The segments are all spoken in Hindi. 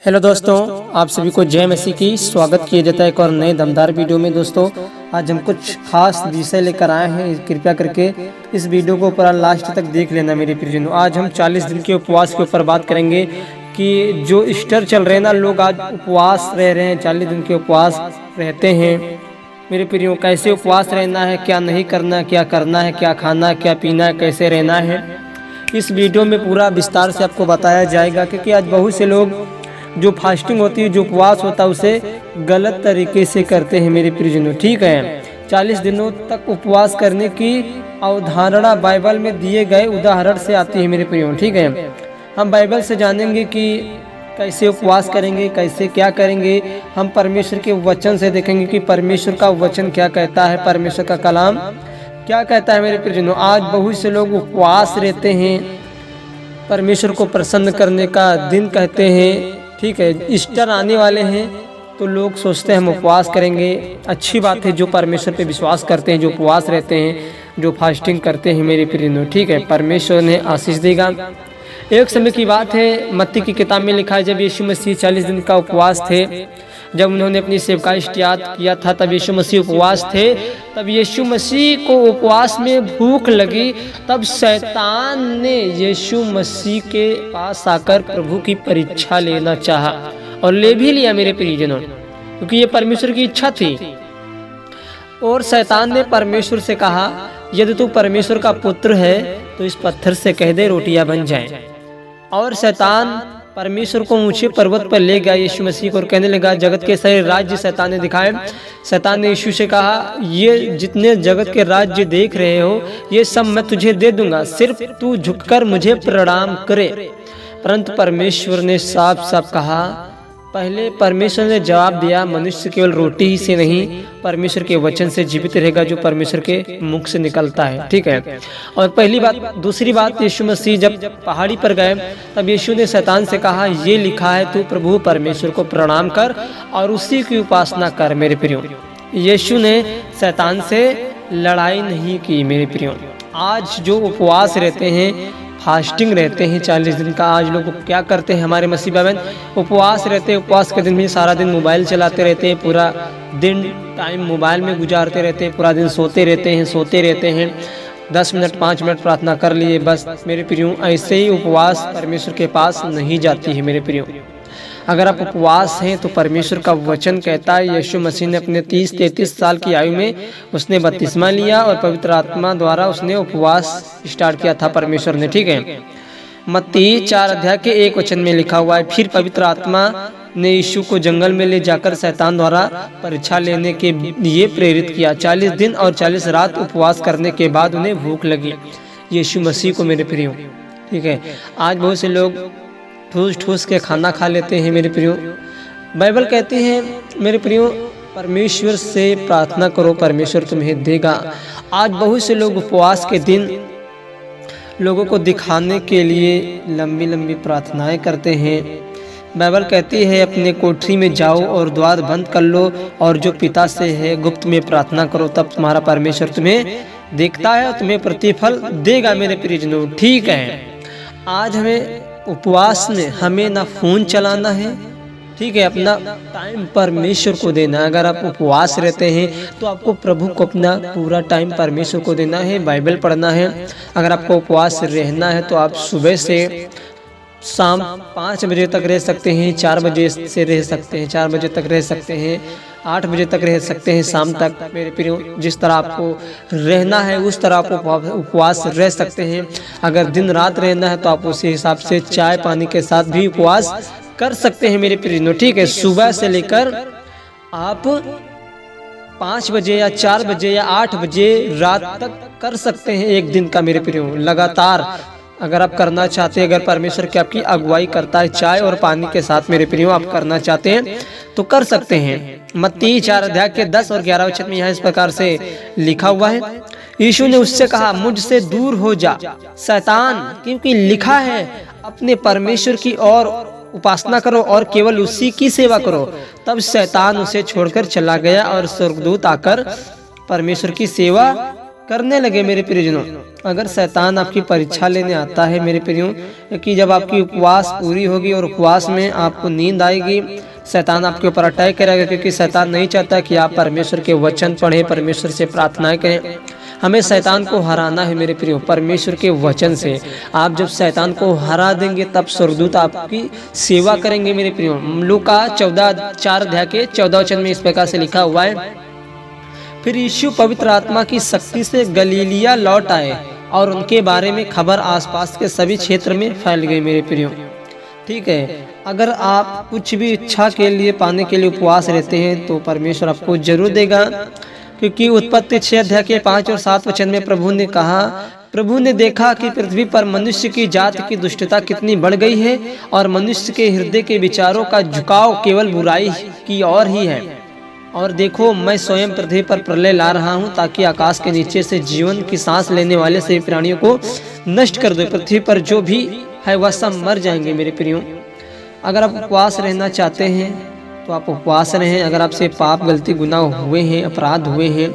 हेलो दोस्तों, आप सभी को जय मसीह की स्वागत किया जाता है एक और नए दमदार वीडियो में। दोस्तों, आज हम कुछ खास विषय लेकर आए हैं। कृपया करके इस वीडियो को पूरा लास्ट तक देख लेना मेरे प्रियजनों। आज हम 40 दिन के उपवास के ऊपर बात करेंगे कि जो ईस्टर चल रहे हैं ना, लोग आज उपवास रह रहे हैं, 40 दिन के उपवास रहते हैं। मेरे प्रियो, कैसे उपवास रहना है, क्या नहीं करना, क्या करना है, क्या खाना है, क्या पीना है, कैसे रहना है, इस वीडियो में पूरा विस्तार से आपको बताया जाएगा। क्योंकि आज बहुत से लोग जो फास्टिंग होती है, जो उपवास होता है, उसे गलत तरीके से करते हैं मेरे प्रियजनों। ठीक है, 40 दिनों तक उपवास करने की अवधारणा बाइबल में दिए गए उदाहरण से आती है मेरे प्रियो। ठीक है, हम बाइबल से जानेंगे कि कैसे उपवास करेंगे, कैसे क्या करेंगे। हम परमेश्वर के वचन से देखेंगे कि परमेश्वर का वचन क्या कहता है, परमेश्वर का कलाम क्या कहता है मेरे प्रियजनों। आज बहुत से लोग उपवास रहते हैं, परमेश्वर को प्रसन्न करने का दिन कहते हैं। ठीक है, ईस्टर आने वाले हैं तो लोग सोचते हैं हम उपवास करेंगे। अच्छी बात है, जो परमेश्वर पे विश्वास करते हैं, जो उपवास रहते हैं, जो फास्टिंग करते हैं मेरे प्रियजनों। ठीक है, परमेश्वर ने आशीष देगा। एक समय की बात है, मत्ती की किताब में लिखा है, जब यीशु मसीह 40 दिन का उपवास थे, जब उन्होंने अपनी सेवकाई स्टार्ट किया था, तब यीशु मसीह उपवास थे। तब यीशु मसीह को उपवास में भूख लगी। तब शैतान ने यीशु मसीह के पास आकर प्रभु की परीक्षा लेना चाहा और ले भी लिया मेरे प्रियजनों, क्योंकि ये परमेश्वर की इच्छा थी। और शैतान ने परमेश्वर से कहा, यदि तू परमेश्वर का पुत्र है तो इस पत्थर से कह दे रोटियां बन जाएं। और शैतान परमेश्वर को ऊंचे पर्वत पर ले गया यीशु मसीह को और कहने लगा, जगत के सारे राज्य शैतान ने दिखाए। शैतान ने यीशु से कहा, ये जितने जगत के राज्य देख रहे हो, ये सब मैं तुझे दे दूंगा, सिर्फ तू झुककर मुझे प्रणाम करे। परंतु परमेश्वर ने साफ साफ कहा, पहले परमेश्वर ने जवाब दिया, मनुष्य केवल रोटी ही से नहीं, परमेश्वर के वचन से जीवित रहेगा, जो परमेश्वर के मुख से निकलता है। ठीक है, और पहली बात। दूसरी बात, यीशु मसीह जब पहाड़ी पर गए, तब यीशु ने शैतान से कहा, ये लिखा है, तू प्रभु परमेश्वर को प्रणाम कर और उसी की उपासना कर। मेरे प्रियो, यीशु ने शैतान से लड़ाई नहीं की मेरे प्रियो। आज जो उपवास रहते हैं, फास्टिंग रहते हैं 40 दिन का, आज लोग क्या करते हैं, हमारे मसीह बहन उपवास रहते हैं। उपवास के दिन भी सारा दिन मोबाइल चलाते रहते हैं, पूरा दिन टाइम मोबाइल में गुजारते रहते हैं, पूरा दिन सोते रहते हैं। 10 मिनट 5 मिनट प्रार्थना कर लिए, बस मेरे प्रियो। ऐसे ही उपवास परमेश्वर के पास नहीं जाती है मेरे प्रियो। अगर आप उपवास हैं तो परमेश्वर का वचन कहता है, यीशु मसीह ने अपने 30-33 साल की आयु में उसने बपतिस्मा लिया और पवित्र आत्मा द्वारा उसने उपवास स्टार्ट किया था परमेश्वर ने। ठीक है, मत्ती 4 अध्याय के 1 वचन में लिखा हुआ है, फिर पवित्र आत्मा ने यीशु को जंगल में ले जाकर शैतान द्वारा परीक्षा लेने के लिए प्रेरित किया। 40 दिन और 40 रात उपवास करने के बाद उन्हें भूख लगी यीशु मसीह को मेरे प्रियो। ठीक है, आज बहुत से लोग ठूस ठूस के खाना खा लेते हैं मेरे प्रियो। बाइबल कहती है मेरे प्रियो, परमेश्वर से प्रार्थना करो, परमेश्वर तुम्हें देगा। आज बहुत से लोग उपवास के दिन लोगों को दिखाने के लिए लंबी लंबी प्रार्थनाएं करते हैं। बाइबल कहती है, अपने कोठरी में जाओ और द्वार बंद कर लो और जो पिता से है गुप्त में प्रार्थना करो, तब तुम्हारा परमेश्वर तुम्हें देखता है और तुम्हें प्रतिफल देगा मेरे प्रियजनों। ठीक है, आज हमें उपवास में हमें ना फोन चलाना है, ठीक है, अपना टाइम परमेश्वर को देना। अगर आप उपवास रहते हैं तो आपको प्रभु को अपना पूरा टाइम परमेश्वर को देना है, बाइबल पढ़ना है। अगर आपको उपवास रहना है तो आप सुबह से शाम 5 बजे तक रह सकते हैं, 4 बजे से रह सकते हैं, 4 बजे तक रह सकते हैं, 8 बजे तक रह सकते हैं, शाम तक। मेरे प्रियो, जिस तरह आपको रहना है उस तरह आप उपवास रह सकते हैं। अगर दिन रात रहना है तो आप उसी हिसाब से चाय पानी के साथ भी उपवास कर सकते हैं मेरे प्रियो। ठीक है, सुबह से लेकर आप 5 बजे या 4 बजे या 8 बजे रात तक कर सकते हैं एक दिन का मेरे प्रियो, लगातार। अगर आप करना चाहते हैं, अगर परमेश्वर की आपकी अगुवाई करता है चाय और पानी के साथ मेरे प्रियो, आप करना चाहते हैं तो कर सकते हैं। मत्ती 4 अध्याय के 10 और 11 वचन में यहाँ इस प्रकार से लिखा हुआ है, यीशु ने उससे कहा, मुझसे दूर हो जा शैतान, क्योंकि लिखा है, अपने परमेश्वर की और उपासना करो और केवल उसी की सेवा करो। तब शैतान उसे छोड़कर चला गया और स्वर्गदूत आकर परमेश्वर की सेवा करने लगे मेरे प्रियजनों। अगर शैतान आपकी परीक्षा लेने आता है मेरे प्रियों, कि जब आपकी उपवास पूरी होगी और उपवास में आपको नींद आएगी, शैतान आपके ऊपर अटैक करेगा, क्योंकि शैतान नहीं चाहता कि आप परमेश्वर के वचन पढ़ें, परमेश्वर से प्रार्थनाएं करें। हमें शैतान को हराना है मेरे प्रियो परमेश्वर के वचन से। आप जब शैतान को हरा देंगे तब स्वर्गदूत आपकी सेवा करेंगे मेरे प्रियो। लूका 14 अध्याय के 14 वचन में इस प्रकार से लिखा हुआ है, फिर यीशु पवित्र आत्मा की शक्ति से गलीलिया लौट आए और उनके बारे में खबर आसपास के सभी क्षेत्र में फैल गई मेरे प्रियो। ठीक है, अगर आप कुछ भी इच्छा के लिए पाने के लिए उपवास रहते हैं तो परमेश्वर आपको जरूर देगा, क्योंकि उत्पत्ति 6 अध्याय के 5 और 7 वचन में प्रभु ने कहा, प्रभु ने देखा कि पृथ्वी पर मनुष्य की जाति की दुष्टता कितनी बढ़ गई है और मनुष्य के हृदय के विचारों का झुकाव केवल बुराई की ओर ही है। और देखो, मैं स्वयं पृथ्वी पर प्रलय ला रहा हूँ ताकि आकाश के नीचे से जीवन की सांस लेने वाले सभी प्राणियों को नष्ट कर दो। पृथ्वी पर जो भी है वह सब मर जाएंगे मेरे प्रियो। अगर आप उपवास रहना चाहते हैं तो आप उपवास रहें। अगर आपसे पाप गलती गुनाह हुए हैं, अपराध हुए हैं,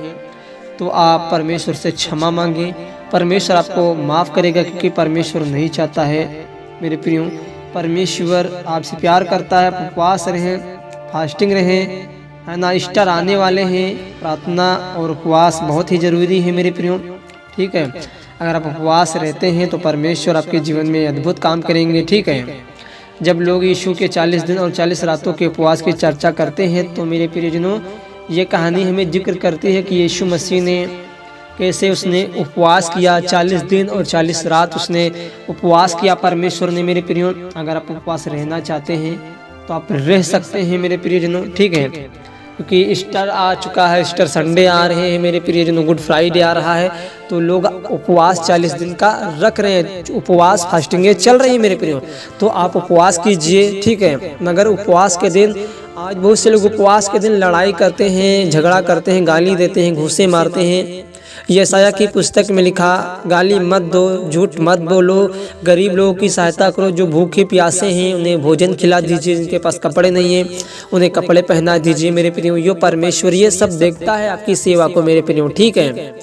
तो आप परमेश्वर से क्षमा मांगें। परमेश्वर आपको माफ़ करेगा, क्योंकि परमेश्वर नहीं चाहता है मेरे प्रियो, परमेश्वर आपसे प्यार करता है। उपवास रहें, फास्टिंग रहें, है ना। ईस्टर आने वाले हैं, प्रार्थना और उपवास बहुत ही ज़रूरी है मेरे प्रियो। ठीक है, अगर आप उपवास रहते हैं तो परमेश्वर आपके जीवन में अद्भुत काम करेंगे। ठीक है, जब लोग यीशु के 40 दिन और 40 रातों के उपवास की चर्चा करते हैं तो मेरे प्रियजनों, ये कहानी हमें जिक्र करती है कि यीशु मसीह ने कैसे उसने उपवास किया। 40 दिन और 40 रात उसने उपवास किया परमेश्वर ने मेरे प्रियो। अगर आप उपवास रहना चाहते हैं तो आप रह सकते हैं मेरे प्रियजनों। ठीक है, क्योंकि ईस्टर आ चुका है, ईस्टर संडे आ रहे हैं मेरे प्रियजनों, गुड फ्राइडे आ रहा है, तो लोग उपवास 40 दिन का रख रहे हैं, उपवास फास्टिंगें चल रही है मेरे प्रियो। तो आप उपवास कीजिए। ठीक है, मगर उपवास के दिन, आज बहुत से लोग उपवास के दिन लड़ाई करते हैं, झगड़ा करते हैं, गाली देते हैं, घूंसे मारते हैं। यशायाह की पुस्तक में लिखा, गाली मत दो, झूठ मत बोलो, गरीब लोगों की सहायता करो, जो भूखे प्यासे हैं उन्हें भोजन खिला दीजिए, जिनके पास कपड़े नहीं हैं उन्हें कपड़े पहना दीजिए मेरे प्रियो। यो परमेश्वर ये सब देखता है आपकी सेवा को मेरे प्रियो। ठीक है,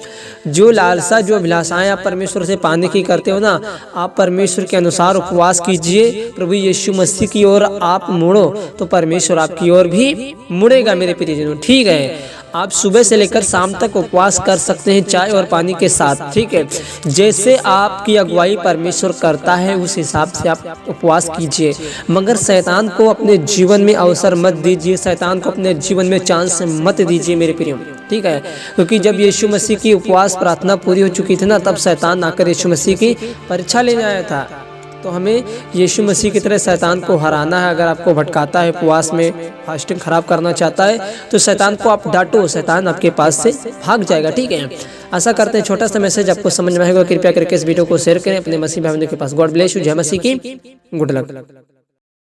जो लालसा, जो अभिलाषाएं आप परमेश्वर से पाने की करते हो ना, आप परमेश्वर के अनुसार उपवास कीजिए, प्रभु यीशु मसीह की ओर आप मुड़ो तो परमेश्वर आपकी ओर भी मुड़ेगा मेरे प्रियजनों। ठीक है, आप सुबह से लेकर शाम तक उपवास कर सकते हैं, चाय और पानी के साथ। ठीक है, जैसे आपकी अगुवाई परमेश्वर करता है उस हिसाब से आप उपवास कीजिए, मगर शैतान को अपने जीवन में अवसर मत दीजिए, शैतान को अपने जीवन में चांस मत दीजिए मेरे प्रियो। ठीक है, क्योंकि जब यीशु मसीह की उपवास प्रार्थना पूरी हो चुकी थी ना, तब शैतान आकर यीशु मसीह की परीक्षा लेने आया था। तो हमें यीशु मसीह की तरह शैतान को हराना है। अगर आपको भटकाता है, उपवास में फास्टिंग खराब करना चाहता है, तो शैतान को आप डांटो, शैतान आपके पास से भाग जाएगा। ठीक है, आशा करते हैं छोटा सा मैसेज आपको समझ में आएगा। कृपया करके इस वीडियो को शेयर करें अपने मसीह भाई बहनों के पास। God bless you. जय मसीह की। Good luck.